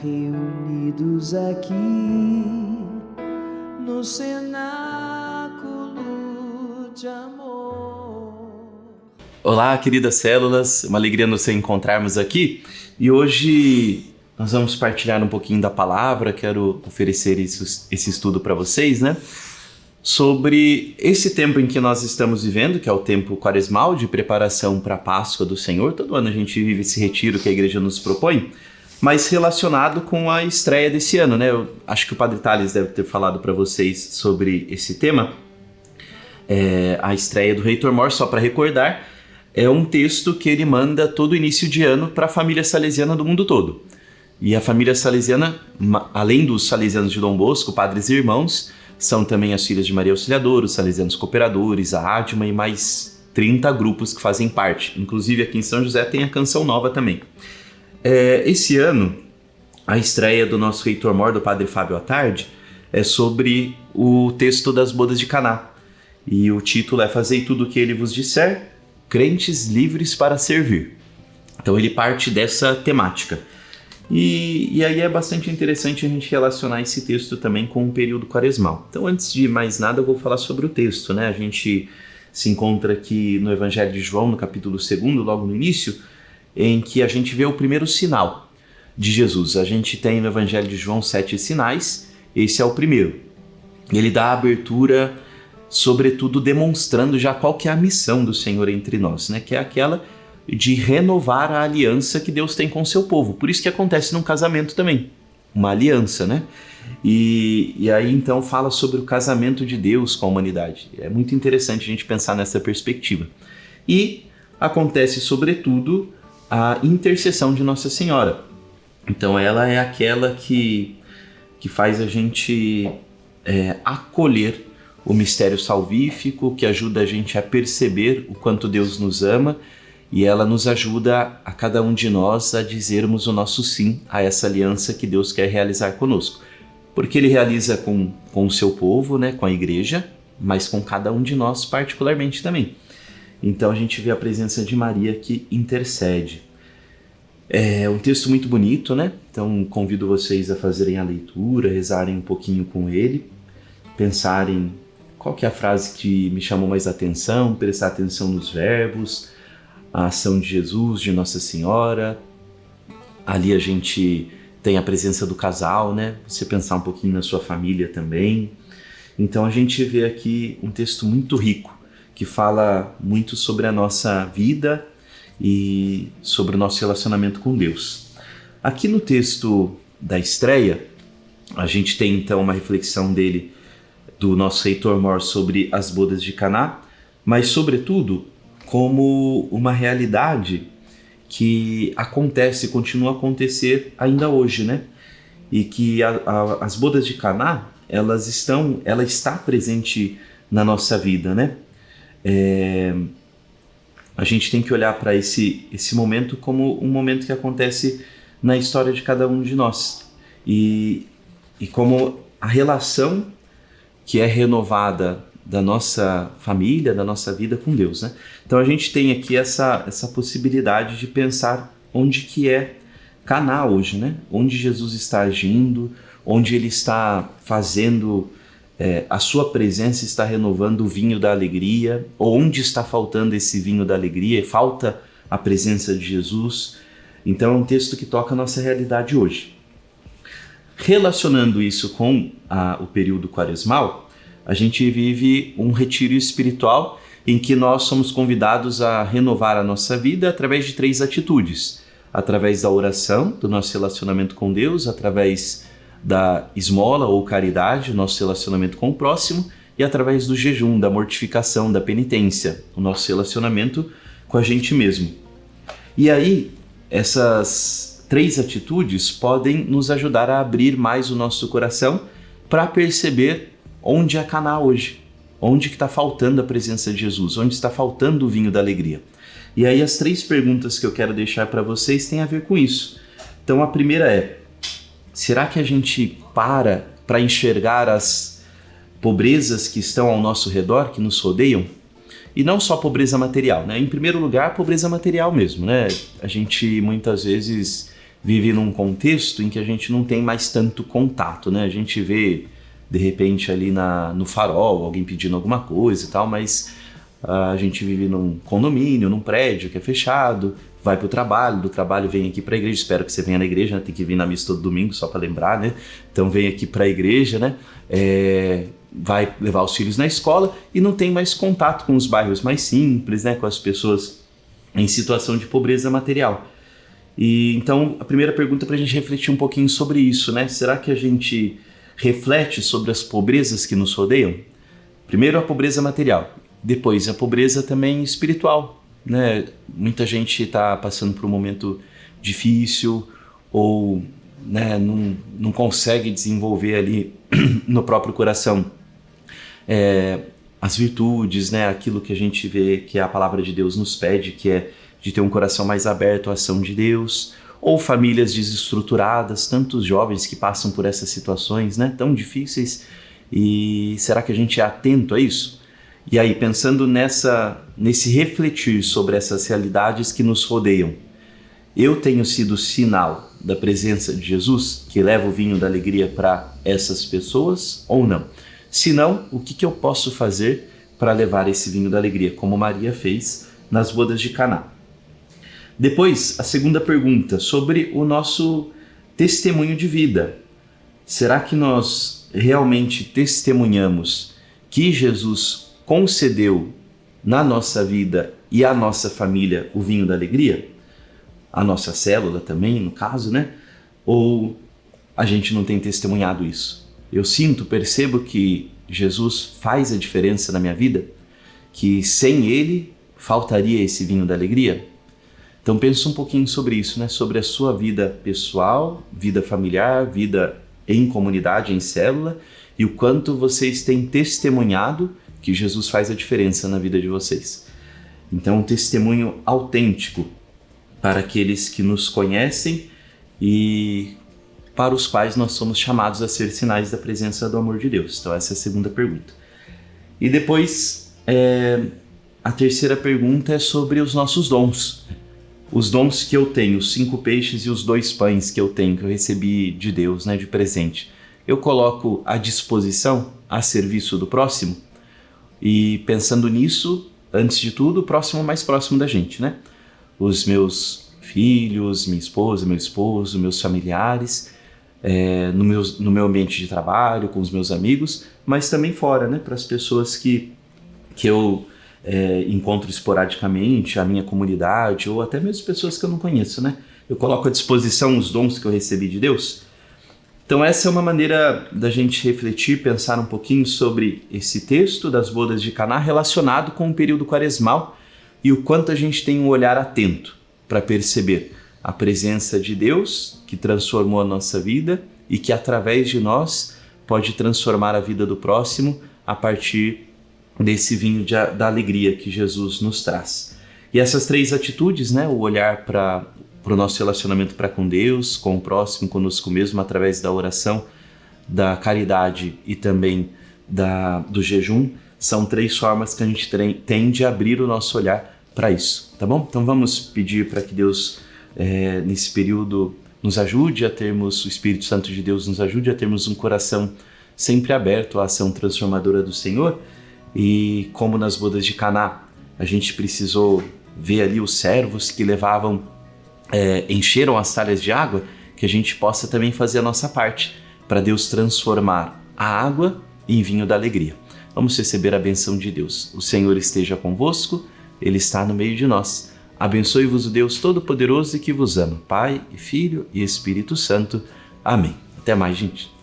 reunidos aqui no cenáculo de amor. Olá, queridas células, uma alegria nos encontrarmos aqui e hoje nós vamos partilhar um pouquinho da palavra. Quero oferecer esse estudo para vocês, né? Sobre esse tempo em que nós estamos vivendo, que é o tempo quaresmal de preparação para a Páscoa do Senhor. Todo ano a gente vive esse retiro que a igreja nos propõe, mas relacionado com a estreia desse ano, né? Eu acho que o Padre Thales deve ter falado para vocês sobre esse tema. A estreia do Reitor Mor, só para recordar, é um texto que ele manda todo início de ano para a família salesiana do mundo todo. E a família salesiana, além dos salesianos de Dom Bosco, padres e irmãos, são também as filhas de Maria Auxiliadora, os salesianos cooperadores, a Ádima e mais 30 grupos que fazem parte. Inclusive aqui em São José tem a Canção Nova também. Esse ano, a estreia do nosso Reitor Mor, do Padre Fábio à tarde, é sobre o texto das bodas de Caná. E o título é Fazei tudo o que ele vos disser, crentes livres para servir. Então ele parte dessa temática. E aí é bastante interessante a gente relacionar esse texto também com o período quaresmal. Então, antes de mais nada, eu vou falar sobre o texto, né? A gente se encontra aqui no Evangelho de João, no capítulo 2, logo no início, em que a gente vê o primeiro sinal de Jesus. A gente tem no Evangelho de João 7 sinais, esse é o primeiro. Ele dá a abertura, sobretudo demonstrando já qual que é a missão do Senhor entre nós, né? Que é aquela de renovar a aliança que Deus tem com o seu povo. Por isso que acontece num casamento também, uma aliança, né? E aí então fala sobre o casamento de Deus com a humanidade. É muito interessante a gente pensar nessa perspectiva. E acontece sobretudo a intercessão de Nossa Senhora. Então ela é aquela que faz a gente acolher o mistério salvífico, que ajuda a gente a perceber o quanto Deus nos ama. E ela nos ajuda a cada um de nós a dizermos o nosso sim a essa aliança que Deus quer realizar conosco. Porque Ele realiza com o seu povo, né, com a igreja, mas com cada um de nós particularmente também. Então a gente vê a presença de Maria que intercede. É um texto muito bonito, né? Então convido vocês a fazerem a leitura, rezarem um pouquinho com ele, pensarem qual que é a frase que me chamou mais atenção, prestar atenção nos verbos, a ação de Jesus, de Nossa Senhora. Ali a gente tem a presença do casal, né? Você pensar um pouquinho na sua família também. Então a gente vê aqui um texto muito rico, que fala muito sobre a nossa vida e sobre o nosso relacionamento com Deus. Aqui no texto da estreia, a gente tem então uma reflexão dele, do nosso Reitor Mor, sobre as bodas de Caná, mas sobretudo como uma realidade que acontece, continua a acontecer ainda hoje, né? E que as bodas de Caná, ela está presente na nossa vida, né? A gente tem que olhar para esse momento como um momento que acontece na história de cada um de nós. E como a relação que é renovada da nossa família, da nossa vida com Deus, né? Então a gente tem aqui essa possibilidade de pensar onde que é Caná hoje, né? Onde Jesus está agindo, onde Ele está fazendo, a sua presença está renovando o vinho da alegria, ou onde está faltando esse vinho da alegria e falta a presença de Jesus. Então é um texto que toca a nossa realidade hoje. Relacionando isso com o período quaresmal, a gente vive um retiro espiritual em que nós somos convidados a renovar a nossa vida através de 3 atitudes. Através da oração, do nosso relacionamento com Deus, através da esmola ou caridade, o nosso relacionamento com o próximo, e através do jejum, da mortificação, da penitência, o nosso relacionamento com a gente mesmo. E aí, essas 3 atitudes podem nos ajudar a abrir mais o nosso coração para perceber onde é Caná hoje, onde que está faltando a presença de Jesus, onde está faltando o vinho da alegria. E aí as 3 perguntas que eu quero deixar para vocês têm a ver com isso. Então a primeira é, será que a gente para enxergar as pobrezas que estão ao nosso redor, que nos rodeiam? E não só pobreza material, né? Em primeiro lugar, pobreza material mesmo, né? A gente muitas vezes vive num contexto em que a gente não tem mais tanto contato, né? A gente vê, de repente, ali no farol, alguém pedindo alguma coisa e tal, mas a gente vive num condomínio, num prédio que é fechado, vai pro trabalho, do trabalho vem aqui para a igreja, espero que você venha na igreja, né? Tem que vir na missa todo domingo, só para lembrar, né? Então vem aqui para a igreja, né? Vai levar os filhos na escola e não tem mais contato com os bairros mais simples, né? Com as pessoas em situação de pobreza material. E então a primeira pergunta é para a gente refletir um pouquinho sobre isso, né? Será que a gente reflete sobre as pobrezas que nos rodeiam? Primeiro a pobreza material, depois a pobreza também espiritual, né? Muita gente está passando por um momento difícil ou, né, não consegue desenvolver ali no próprio coração as virtudes, né? Aquilo que a gente vê que a palavra de Deus nos pede, que é de ter um coração mais aberto à ação de Deus, ou famílias desestruturadas, tantos jovens que passam por essas situações, né, tão difíceis. E será que a gente é atento a isso? E aí, pensando nesse refletir sobre essas realidades que nos rodeiam, eu tenho sido sinal da presença de Jesus, que leva o vinho da alegria para essas pessoas ou não? Se não, o que eu posso fazer para levar esse vinho da alegria, como Maria fez nas bodas de Caná? Depois, a segunda pergunta, sobre o nosso testemunho de vida. Será que nós realmente testemunhamos que Jesus concedeu na nossa vida e à nossa família o vinho da alegria? A nossa célula também, no caso, né? Ou a gente não tem testemunhado isso? Eu percebo que Jesus faz a diferença na minha vida, que sem Ele faltaria esse vinho da alegria? Então pensa um pouquinho sobre isso, né? Sobre a sua vida pessoal, vida familiar, vida em comunidade, em célula, e o quanto vocês têm testemunhado que Jesus faz a diferença na vida de vocês. Então, um testemunho autêntico para aqueles que nos conhecem e para os quais nós somos chamados a ser sinais da presença do amor de Deus. Então, essa é a segunda pergunta. E depois, a terceira pergunta é sobre os nossos dons. Os dons que eu tenho, os 5 peixes e os 2 pães que eu tenho, que eu recebi de Deus, né, de presente, eu coloco à disposição, a serviço do próximo? E pensando nisso, antes de tudo, o próximo mais próximo da gente, né? Os meus filhos, minha esposa, meu esposo, meus familiares, no meu ambiente de trabalho, com os meus amigos, mas também fora, né? Para as pessoas que eu encontro esporadicamente, a minha comunidade, ou até mesmo pessoas que eu não conheço, né? Eu coloco à disposição os dons que eu recebi de Deus. Então essa é uma maneira da gente refletir, pensar um pouquinho sobre esse texto das bodas de Caná relacionado com o período quaresmal e o quanto a gente tem um olhar atento para perceber a presença de Deus que transformou a nossa vida e que através de nós pode transformar a vida do próximo a partir desse vinho da alegria que Jesus nos traz. E essas 3 atitudes, né, o olhar para o nosso relacionamento para com Deus, com o próximo, conosco mesmo, através da oração, da caridade e também do jejum, são 3 formas que a gente tem de abrir o nosso olhar para isso, tá bom? Então vamos pedir para que Deus, nesse período, nos ajude a termos, o Espírito Santo de Deus nos ajude a termos um coração sempre aberto à ação transformadora do Senhor. E como nas bodas de Caná, a gente precisou ver ali os servos que encheram as talhas de água, que a gente possa também fazer a nossa parte para Deus transformar a água em vinho da alegria. Vamos receber a bênção de Deus. O Senhor esteja convosco, Ele está no meio de nós. Abençoe-vos o Deus Todo-Poderoso e que vos ama, Pai, e Filho e Espírito Santo. Amém. Até mais, gente.